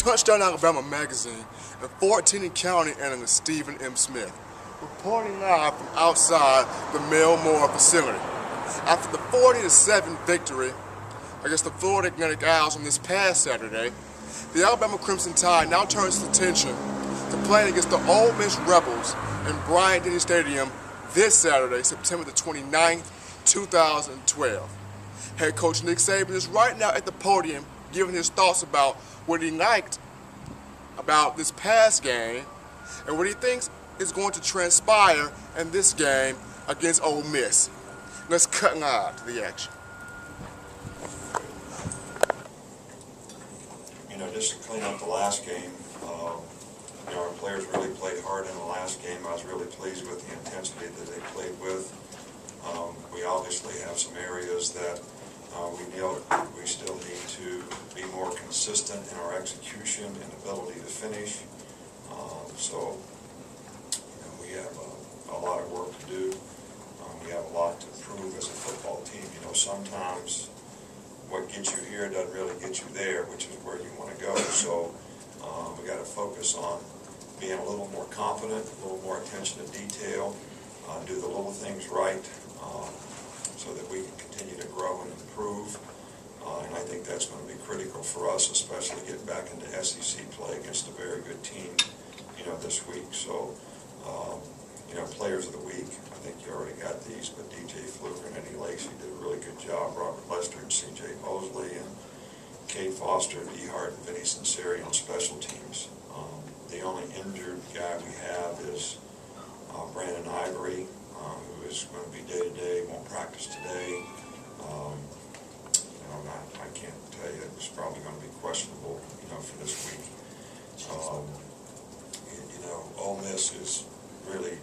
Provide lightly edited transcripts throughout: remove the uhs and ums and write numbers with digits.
Touchdown Alabama magazine and 14 and counting analyst Stephen M. Smith, reporting live from outside the Melmore facility. After the 40-7 victory against the Florida Atlantic Owls on this past Saturday, the Alabama Crimson Tide now turns its attention to playing against the Ole Miss Rebels in Bryant-Denny Stadium this Saturday, September the 29th, 2012. Head coach Nick Saban is right now at the podium giving his thoughts about what he liked about this past game and what he thinks is going to transpire in this game against Ole Miss. Let's cut live to the action. Just to clean up the last game, our players really played hard in the last game. I was really pleased with the intensity that they played with. We obviously have some areas that we still need to be more consistent in our execution and ability to finish. We have a lot of work to do. We have a lot to prove as a football team. Sometimes what gets you here doesn't really get you there, which is where you want to go. So we got to focus on being a little more confident, a little more attention to detail, do the little things right, so that we can continue to grow and improve. And I think that's going to be critical for us, especially getting back into SEC play against a very good team, this week. So, players of the week, I think you already got these, but DJ Fluker and Eddie Lacy did a really good job. Robert Lester and C.J. Mosley and Kate Foster, D. Hart, and Vinny Sinceri on special teams. The only injured guy we have is Brandon Ivory, who is going to be day-to-day, won't practice today. I can't tell you, it's probably going to be questionable, for this week. Ole Miss is really,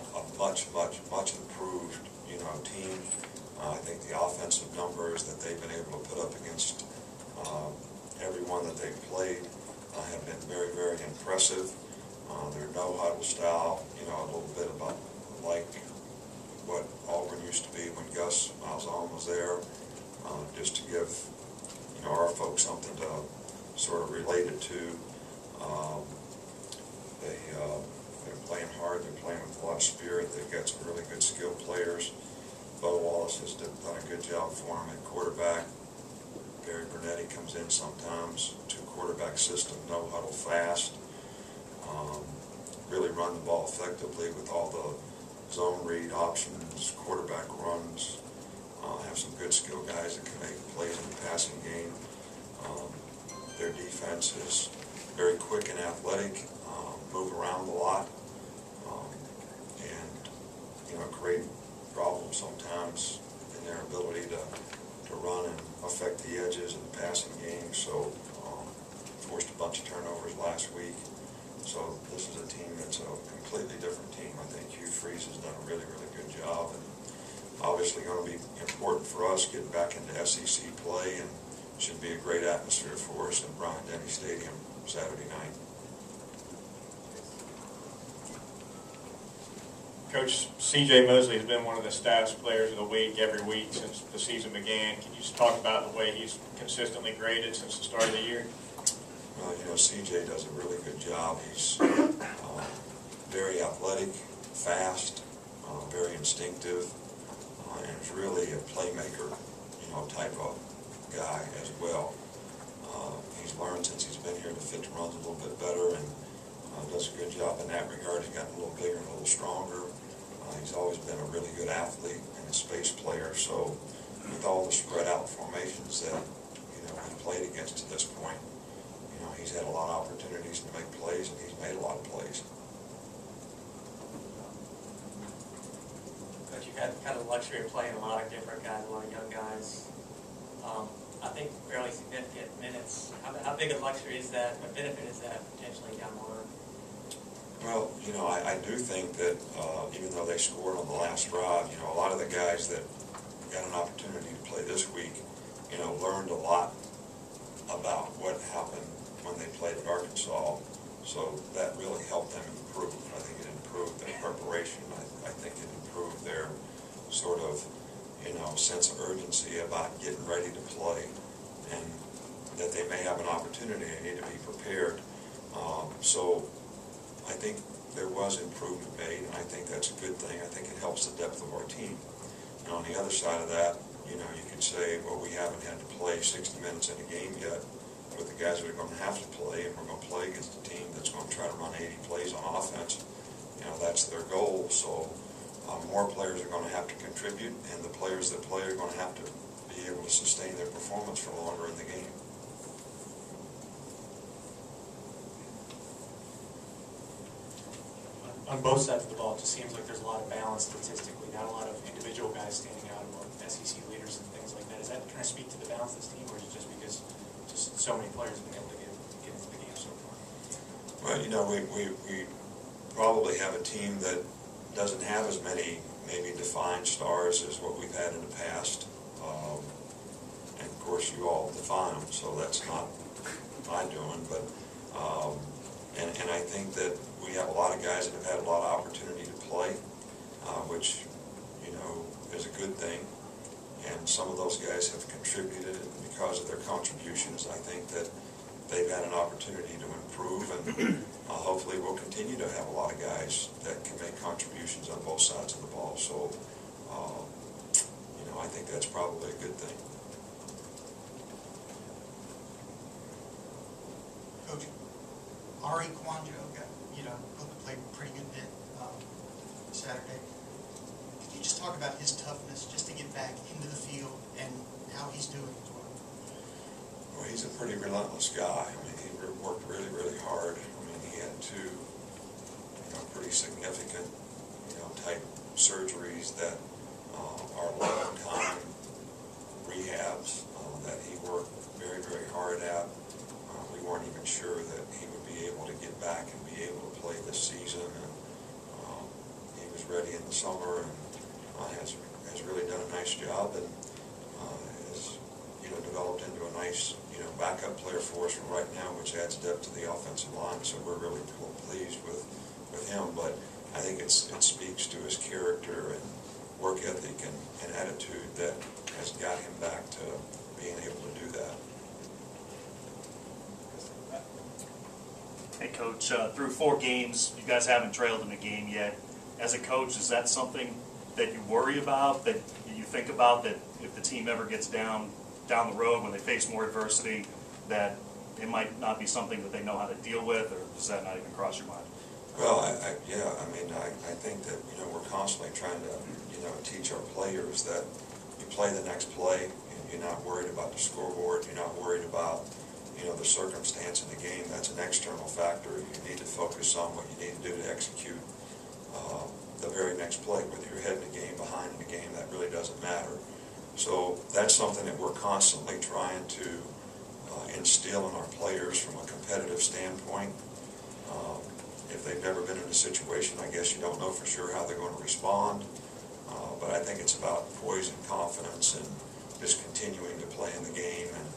a much improved, team. I think the offensive numbers that they've been able to put up against everyone that they've played have been very, very impressive. Their no-huddle style, a little bit about like what Auburn used to be when Gus Malzahn was there, just to give, our folks something to sort of relate it to. They're playing hard, they're playing with a lot of spirit, they've got some really good skilled players. Bo Wallace has done a good job for them at quarterback. Barry Bernetti comes in sometimes, 2-quarterback system, no huddle fast. Really run the ball effectively with all the zone read options, quarterback runs. Have some good skill guys that can make plays in the passing game. Their defense is very quick and athletic, move around a lot, and create problems sometimes in their ability to run and affect the edges in the passing game. So forced a bunch of turnovers last week. So this is a team that's a completely different team. I think Hugh Freeze has done a really, really good job, and obviously going to be important for us getting back into SEC play, and should be a great atmosphere for us in Bryant-Denny Stadium Saturday night. Coach, C.J. Mosley has been one of the staff's players of the week every week since the season began. Can you just talk about the way he's consistently graded since the start of the year? Well, C.J. does a really good job. He's very athletic, fast, very instinctive, and is really a playmaker, type of guy as well. He's learned since he's been here to fit the runs a little bit better, and does a good job in that regard. He's gotten a little bigger and a little stronger. He's always been a really good athlete and a space player. So with all the spread out formations that he played against to this point, he's had a lot of opportunities to make plays, and he's made a lot of plays. But you've had kind of the luxury of playing a lot of different guys, a lot of young guys. I think fairly significant minutes. How big a luxury is that, a benefit is that potentially down the road? Well, I do think that even though they scored on the last drive, a lot of the guys that got an opportunity to play this week, learned a lot about what happened when they played at Arkansas. So that really helped them improve. I think it improved their preparation. I think it improved their sort of, sense of urgency about getting ready to play. And that they may have an opportunity. They need to be prepared. So I think there was improvement made, and I think that's a good thing. I think it helps the depth of our team. And on the other side of that, you could say, well, we haven't had to play 60 minutes in a game yet with the guys that are going to have to play, and we're going to play against a team that's going to try to run 80 plays on offense. That's their goal. So more players are going to have to contribute, and the players that play are going to have to be able to sustain their performance for longer in the game. On both sides of the ball, it just seems like there's a lot of balance statistically, not a lot of individual guys standing out among SEC leaders and things like that. Is that kind of speak to the balance of this team, or is it just because just so many players have been able to get into the game so far? Well, we probably have a team that doesn't have as many maybe defined stars as what we've had in the past. And of course you all define them, so that's not my doing, but and I think that we have a lot of guys that have had a lot of opportunity to play, which is a good thing, and some of those guys have contributed, and because of their contributions I think that they've had an opportunity to improve, and hopefully we'll continue to have a lot of guys that can make contributions on both sides of the ball. So I think that's probably a good thing. Coach, Ari Kwanjo played a pretty good bit Saturday. Could you just talk about his toughness just to get back into the field and how he's doing as well? Well, he's a pretty relentless guy. I mean, he worked really, really hard. I mean, he had two pretty significant type surgeries that are long-time rehabs that he worked very, very hard at. We weren't even sure that he would be able to get back and be able to play this season, and he was ready in the summer and has really done a nice job, and has developed into a nice backup player for us right now, which adds depth to the offensive line. So we're really pleased with him. But I think it speaks to his character and work ethic and attitude that has got him back to being able to do that. Hey, Coach, through 4 games, you guys haven't trailed in a game yet. As a coach, is that something that you worry about, that you think about, that if the team ever gets down the road when they face more adversity, that it might not be something that they know how to deal with, or does that not even cross your mind? Well, I think that we're constantly trying to teach our players that you play the next play, and you're not worried about the scoreboard, you're not worried about the circumstance in the game. That's an external factor. You need to focus on what you need to do to execute the very next play. Whether you're ahead in the game, behind in the game, that really doesn't matter. So that's something that we're constantly trying to instill in our players from a competitive standpoint. If they've never been in a situation, I guess you don't know for sure how they're going to respond. But I think it's about poise and confidence and just continuing to play in the game, and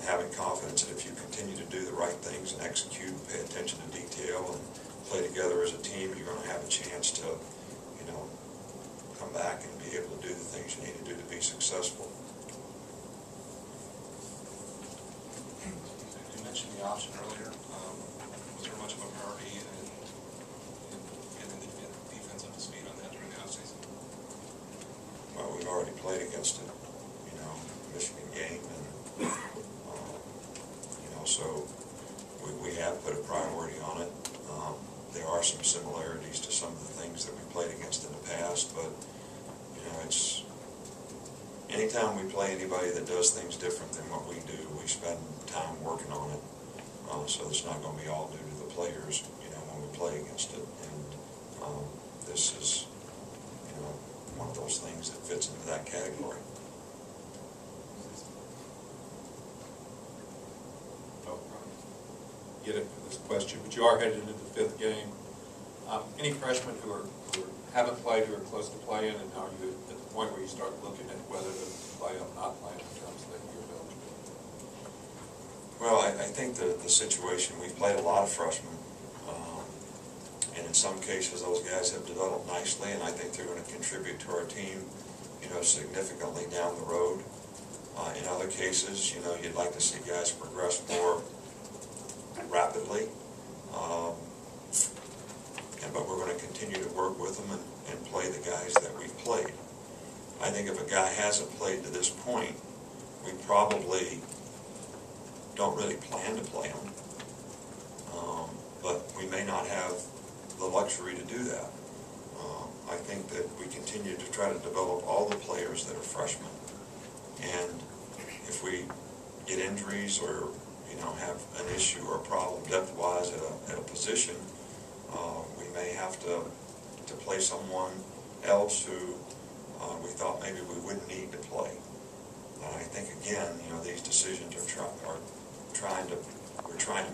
having confidence that if you continue to do the right things and execute and pay attention to detail and play together as a team, you're going to have a chance to come back and be able to do the things you need to do to be successful. You mentioned the option earlier. Was there much of a priority in getting the defense up to speed on that during the offseason? Well, we've already played against it, Michigan game, and so we have put a priority on it. There are some similarities to some of the things that we played against in the past, but it's anytime we play anybody that does things different than what we do, we spend time working on it. So it's not going to be all due to the players, when we play against it. And this is, one of those things that fits into that category. Get it for this question, but you are headed into the 5th game. Any freshmen who haven't played, who are close to playing, and are you at the point where you start looking at whether to play or not play in terms of your eligibility? Well, I think the situation, we've played a lot of freshmen, and in some cases those guys have developed nicely, and I think they're going to contribute to our team, significantly down the road. In other cases, you'd like to see guys progress more rapidly. But we're going to continue to work with them and play the guys that we've played. I think if a guy hasn't played to this point, we probably don't really plan to play him. But we may not have the luxury to do that. I think that we continue to try to develop all the players that are freshmen. And if we get injuries or have an issue or a problem depth-wise at a position, we may have to play someone else who we thought maybe we wouldn't need to play. I think again, these decisions we're trying to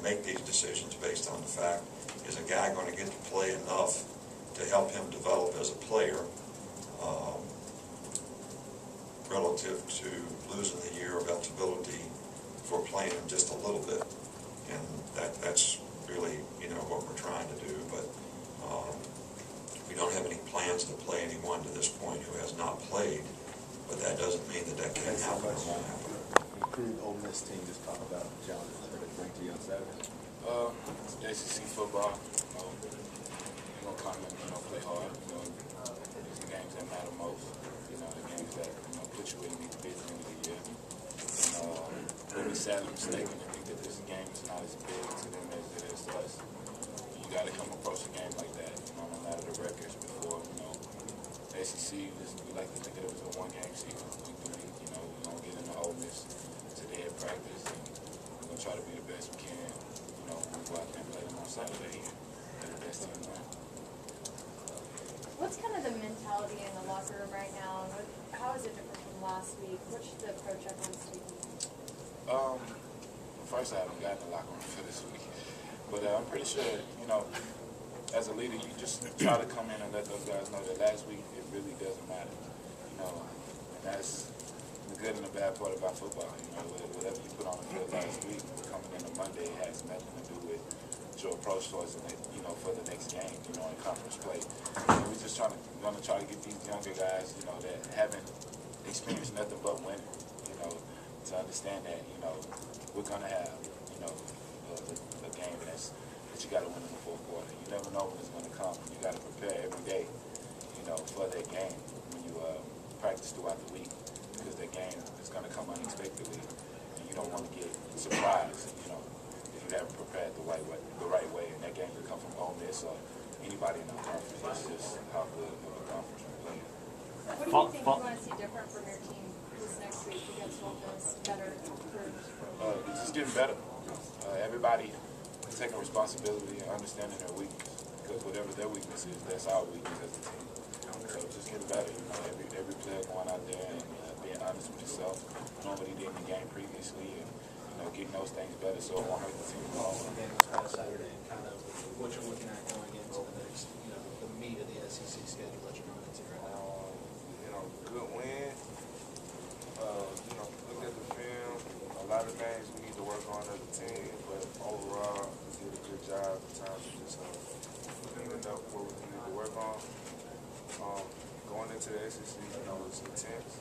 make these decisions based on the fact, is a guy going to get to play enough to help him develop as a player relative to losing the year of eligibility for playing him just a little bit. And that's really, what we're trying to do. But we don't have any plans to play anyone to this point who has not played. But that doesn't mean that can't happen or won't happen. Improved Ole Miss team, just talk about the challenges that they bring to you on Saturday. It's ACC football. We're going to come and play hard. These are the games that matter most. The games that put you where you need to be at the end of the year. We'll be sadly mistaken to think that this game is not as big to them as it is to us. You got to come approach a game like that, no matter the records before. ACC, we like to think of it as a one-game season. We're going to get into Ole Miss today at practice, and we're going to try to be the best we can. When we go out there and play them on Saturday, and the best team win. What's kind of the mentality in the locker room right now? How is it different from last week? What's the approach everyone's taking? First, I haven't gotten the locker room for this week, but I'm pretty sure, as a leader, you just try to come in and let those guys know that last week it really doesn't matter, and that's the good and the bad part about football. Whatever you put on the field last week, coming into Monday, it has nothing to do with your approach towards it, for the next game, in conference play. We're just going to try to get these younger guys, that haven't experienced nothing but winning, to understand that, we're going to have, a game that you got to win in the fourth quarter. You never know when it's going to come. You got to prepare every day, for that game when you practice throughout the week, because that game is going to come unexpectedly, and you don't want to get surprised, if you haven't prepared the right way, and that game could come from Ole Miss or anybody in the conference. It's just how good of a conference we play. What do you think you want to see different from your team this next week against Ole Miss? Better, improved? It's just getting better. Everybody taking responsibility and understanding their weakness, because whatever their weakness is, that's our weakness as a team. So just getting better. Every player going out there and being honest with yourself, knowing what he did in the game previously, and getting those things better so it won't hurt the team at all. Game this past Saturday, and kind of what you're looking at going into the next, the meat of the SEC schedule that you're going to consider now. Good win. Look at the film. A lot of things we need to work on as a team, but overall, we did a good job in terms of just cleaning up what we need to work on. Going into the SEC, it's intense.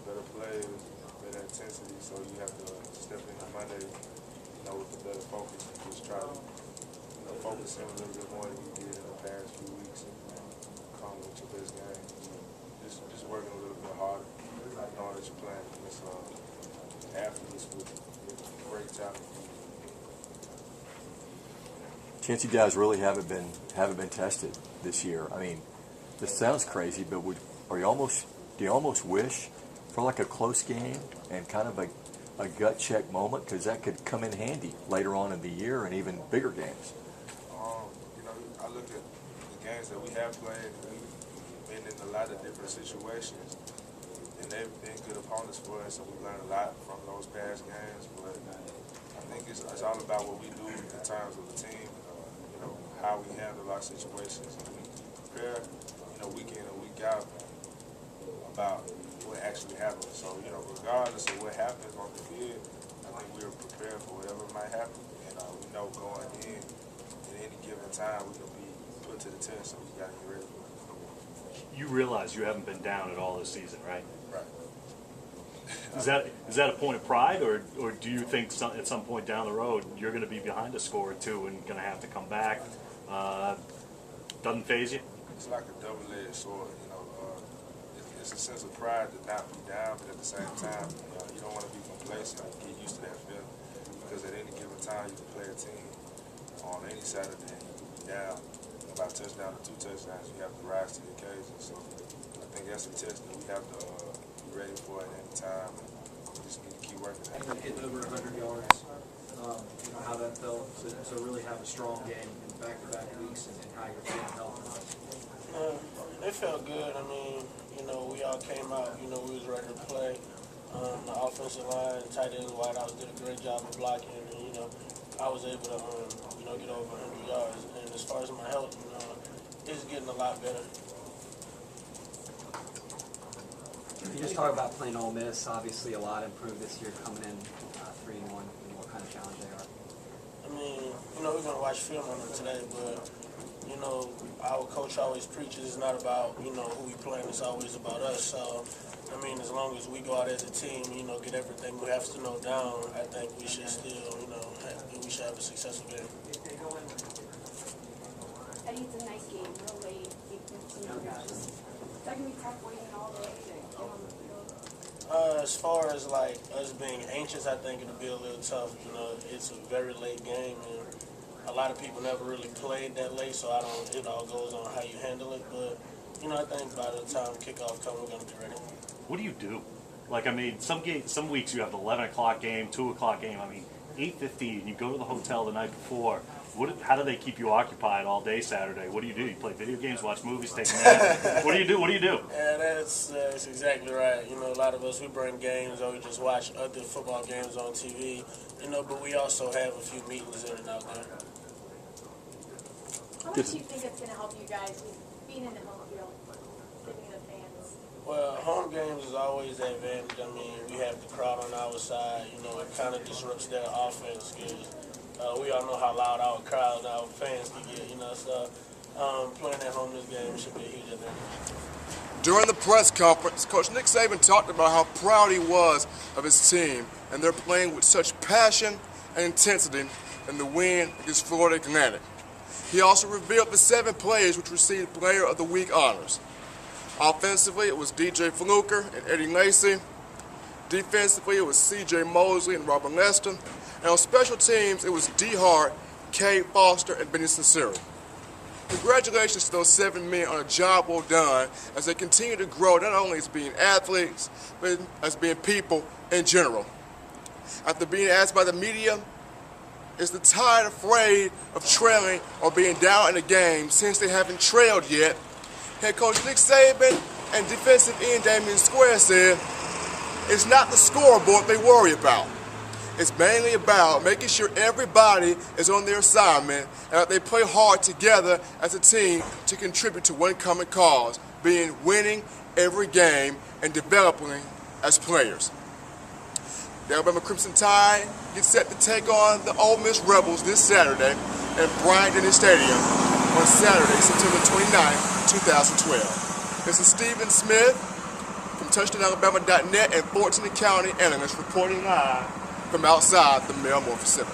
Better players, better intensity, so you have to step into Monday, with a better focus and just try to, focus in a little bit more than you did in the past few weeks and come with your best game. Just working a little bit harder, knowing that you're playing against athletes with great talent. Chance, you guys really haven't been tested this year. I mean, this sounds crazy, but do you almost wish for like a close game and kind of a gut check moment, because that could come in handy later on in the year and even bigger games? I look at the games that we have played, and we've been in a lot of different situations, and they've been good opponents for us, so we learned a lot from those past games. But I think it's all about what we do in terms of the team, how we handle our situations, and we prepare, week in and week out about what actually happens. So, regardless of what happens on the field, I think we're prepared for whatever might happen. And we know going in at any given time, we can be put to the test, so we got to get ready for it. You realize you haven't been down at all this season, right? Right. Is that a point of pride, or do you think at some point down the road you're going to be behind a score or two and going to have to come back? Doesn't faze you? It's like a double-edged sword, you know. It's a sense of pride to not be down, but at the same time, you don't want to be complacent and get used to that feeling. Because at any given time, you can play a team on any Saturday and you can be down by a touchdown or 2 touchdowns. You have to rise to the occasion. So I think that's a test that we have to be ready for at any time. We just need to keep working at it. Hitting over 100 yards, you know, how that felt to really have a strong game in back-to-back weeks and how you're feeling health-wise. It felt good. I mean, you know, we all came out, you know, we was ready to play. The offensive line, tight ends, wideouts did a great job of blocking, and, you know, I was able to, you know, get over 100 yards. And as far as my health, you know, it's getting a lot better. Can you just talk about playing Ole Miss? Obviously, a lot improved this year, coming in 3-1, and what kind of challenge they are. I mean, you know, we're going to watch film on them today, but, you know, our coach always preaches it's not about, you know, who we playing, it's always about us. So, I mean, as long as we go out as a team, you know, get everything we have to know down, I think we should still, you know, we should have a successful game. Eddie, it's a nice game, real late, 8:15. It's like going to be tough waiting all the way to get on the field. As far as, like, us being anxious, I think it'll be a little tough. You know, it's a very late game, and a lot of people never really played that late, so it all goes on how you handle it. But, you know, I think by the time kickoff comes, we're going to be ready. What do you do? Like, I mean, some weeks you have the 11 o'clock game, 2 o'clock game. I mean, 8:15, you go to the hotel the night before. How do they keep you occupied all day Saturday? What do? You play video games, watch movies, take a nap? What do you do? Yeah, that's exactly right. You know, a lot of us, we bring games or we just watch other football games on TV, you know, but we also have a few meetings in and out there. How much do you think it's going to help you guys with being in the home field, giving the fans? Well, home games is always an advantage. I mean, we have the crowd on our side. You know, it kind of disrupts their offense because we all know how loud our crowd and our fans can get, you know, so playing at home this game should be a huge advantage. During the press conference, Coach Nick Saban talked about how proud he was of his team, and they're playing with such passion and intensity in the win against Florida Atlantic. He also revealed the 7 players which received Player of the Week honors. Offensively, it was DJ Fluker and Eddie Lacy. Defensively, it was C.J. Mosley and Robert Lester. And on special teams, it was D. Hart, Cade Foster, and Benny Sinceri. Congratulations to those 7 men on a job well done as they continue to grow not only as being athletes, but as being people in general. After being asked by the media, is the Tide afraid of trailing or being down in the game since they haven't trailed yet? Head coach Nick Saban and defensive end Damian Square said, it's not the scoreboard they worry about. It's mainly about making sure everybody is on their assignment and that they play hard together as a team to contribute to one common cause, being winning every game and developing as players. The Alabama Crimson Tide gets set to take on the Ole Miss Rebels this Saturday at Bryant-Denny Stadium on Saturday, September 29, 2012. This is Stephen Smith from TouchdownAlabama.net and 14 County analyst reporting live from outside the Melmore facility.